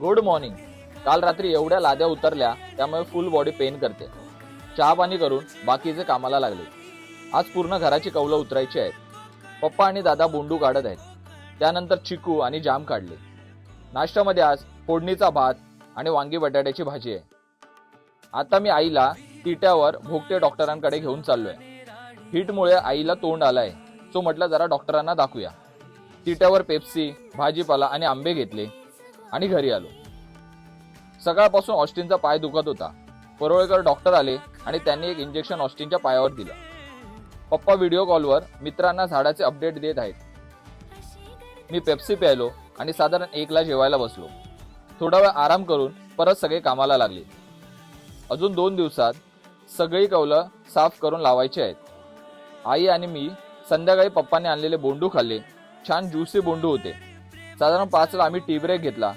Good morning. काल रात्री एवढ्या लाद्या उतरल्या त्यामुळे फुल बॉडी पेन करते. चहा पाणी करून बाकीचे कामाला लागले. आज पूर्ण घराची कौलं उतरायची आहेत. पप्पा आणि दादा बोंडू काढत आहेत. त्यानंतर चिकू आणि जाम काढले. नाश्त्यामध्ये आज फोडणीचा भात आणि वांगी बटाट्याची भाजी आहे. आता मी आईला तिट्यावर भोगटे डॉक्टरांकडे घेऊन चाललोय. हीटमुळे आईला तोंड आलाय, सो म्हटलं जरा डॉक्टरांना दाखवूया. तिट्यावर पेप्सी, भाजीपाला आणि आंबे घेतले आणि घरी आलो. सकाळपासून ऑस्टिनचा पाय दुखत होता. परोळेकर डॉक्टर आले आणि त्यांनी एक इंजेक्शन ऑस्टिनच्या पायावर दिलं. पप्पा व्हिडिओ कॉलवर मित्रांना झाडाचे अपडेट देत आहेत. मी पेप्सी प्यायलो आणि साधारण 1ला जेवायला बसलो. थोडा वेळ आराम करून परत सगळे कामाला लागले. अजून 2 दिवसात सगळी कौलं साफ करून लावायची आहेत. आई आणि मी संध्याकाळी पप्पाने आणलेले बोंडू खाल्ले. छान ज्युसी बोंडू होते. साधारण 5ला आम्ही टी ब्रेक घेतला